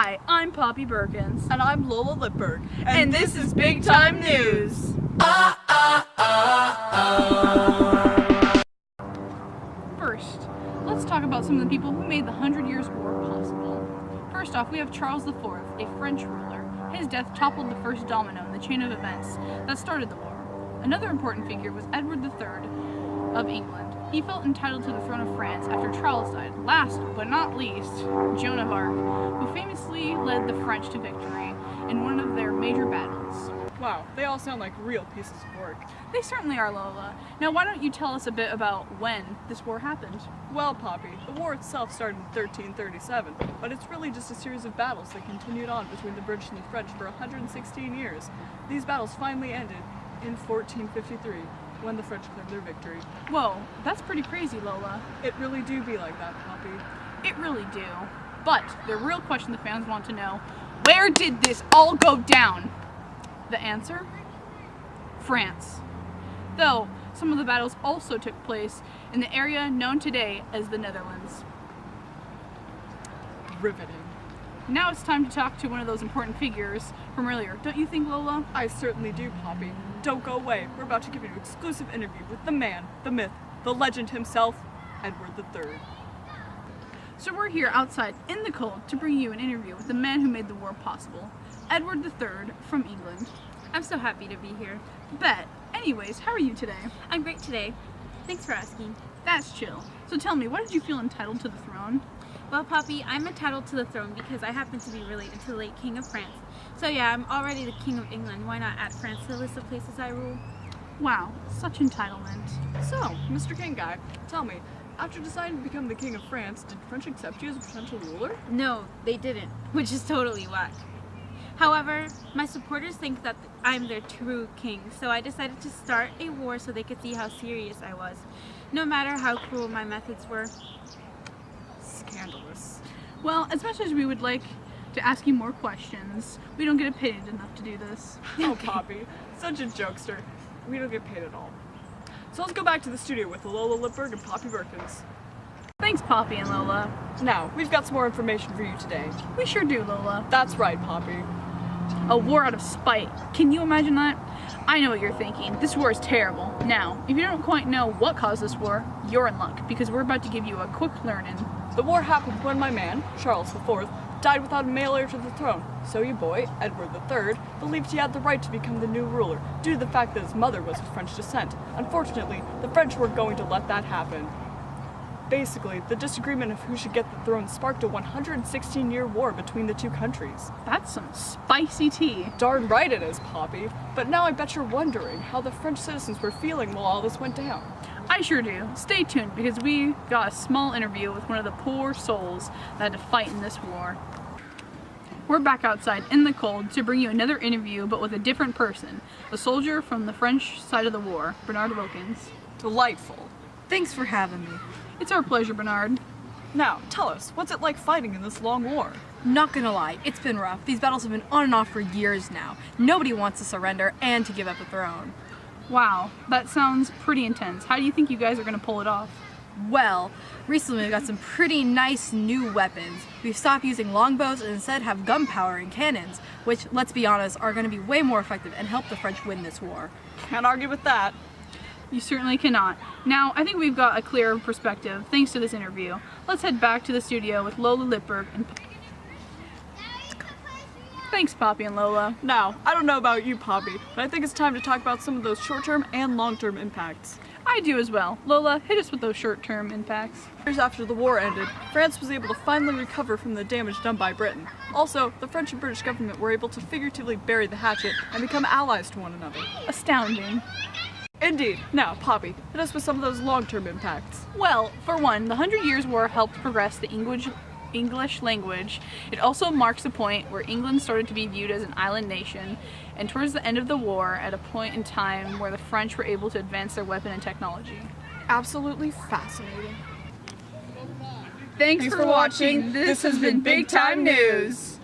Hi, I'm Poppy Birkins. And I'm Lola Lipberg. And this is Big Time News. First, let's talk about some of the people who made the 100 Years' War possible. First off, we have Charles IV, a French ruler. His death toppled the first domino in the chain of events that started the war. Another important figure was Edward III of England. He felt entitled to the throne of France after Charles died. Last but not least, Joan of Arc, who famously led the French to victory in one of their major battles. Wow, they all sound like real pieces of work. They certainly are, Lola. Now, why don't you tell us a bit about when this war happened? Well, Poppy, the war itself started in 1337, but it's really just a series of battles that continued on between the British and the French for 116 years. These battles finally ended in 1453, when the French claimed their victory. Whoa, that's pretty crazy, Lola. It really do be like that, Poppy. It really do. But the real question the fans want to know, where did this all go down? The answer? France. Though, some of the battles also took place in the area known today as the Netherlands. Riveting. Now it's time to talk to one of those important figures from earlier, don't you think, Lola? I certainly do, Poppy. Don't go away. We're about to give you an exclusive interview with the man, the myth, the legend himself, Edward III. So we're here outside in the cold to bring you an interview with the man who made the war possible, Edward III from England. I'm so happy to be here. Bet. Anyways, how are you today? I'm great today. Thanks for asking. That's chill. So tell me, why did you feel entitled to the throne? Well, Poppy, I'm entitled to the throne because I happen to be related to the late King of France. So yeah, I'm already the King of England. Why not add France to the list of places I rule? Wow, such entitlement. So, Mr. King Guy, tell me, after deciding to become the King of France, did French accept you as a potential ruler? No, they didn't, which is totally whack. However, my supporters think that I'm their true king, so I decided to start a war so they could see how serious I was, no matter how cruel my methods were. Scandalous. Well, as much as we would like to ask you more questions, we don't get paid enough to do this. Oh, Poppy, such a jokester. We don't get paid at all. So let's go back to the studio with Lola Lipberg and Poppy Birkins. Thanks, Poppy and Lola. Now, we've got some more information for you today. We sure do, Lola. That's right, Poppy. A war out of spite. Can you imagine that? I know what you're thinking. This war is terrible. Now, if you don't quite know what caused this war, you're in luck, because we're about to give you a quick learning. The war happened when my man, Charles IV, died without a male heir to the throne. So your boy, Edward III, believed he had the right to become the new ruler, due to the fact that his mother was of French descent. Unfortunately, the French weren't going to let that happen. Basically, the disagreement of who should get the throne sparked a 116-year war between the two countries. That's some spicy tea. Darn right it is, Poppy. But now I bet you're wondering how the French citizens were feeling while all this went down. I sure do. Stay tuned, because we got a small interview with one of the poor souls that had to fight in this war. We're back outside in the cold to bring you another interview, but with a different person, a soldier from the French side of the war, Bernard Wilkins. Delightful. Thanks for having me. It's our pleasure, Bernard. Now, tell us, what's it like fighting in this long war? Not gonna lie, it's been rough. These battles have been on and off for years now. Nobody wants to surrender and to give up the throne. Wow, that sounds pretty intense. How do you think you guys are going to pull it off? Well, recently we got some pretty nice new weapons. We've stopped using longbows and instead have gunpowder and cannons, which, let's be honest, are going to be way more effective and help the French win this war. Can't argue with that. You certainly cannot. Now, I think we've got a clearer perspective thanks to this interview. Let's head back to the studio with Lola Lipberg and Thanks, Poppy and Lola. Now, I don't know about you, Poppy, but I think it's time to talk about some of those short-term and long-term impacts. I do as well. Lola, hit us with those short-term impacts. Years after the war ended, France was able to finally recover from the damage done by Britain. Also, the French and British government were able to figuratively bury the hatchet and become allies to one another. Astounding. Indeed. Now, Poppy, hit us with some of those long-term impacts. Well, for one, the 100 Years' War helped progress the English language. It also marks a point where England started to be viewed as an island nation, and towards the end of the war, at a point in time where the French were able to advance their weapon and technology. Absolutely fascinating. Thanks for watching. This has been Big Time News.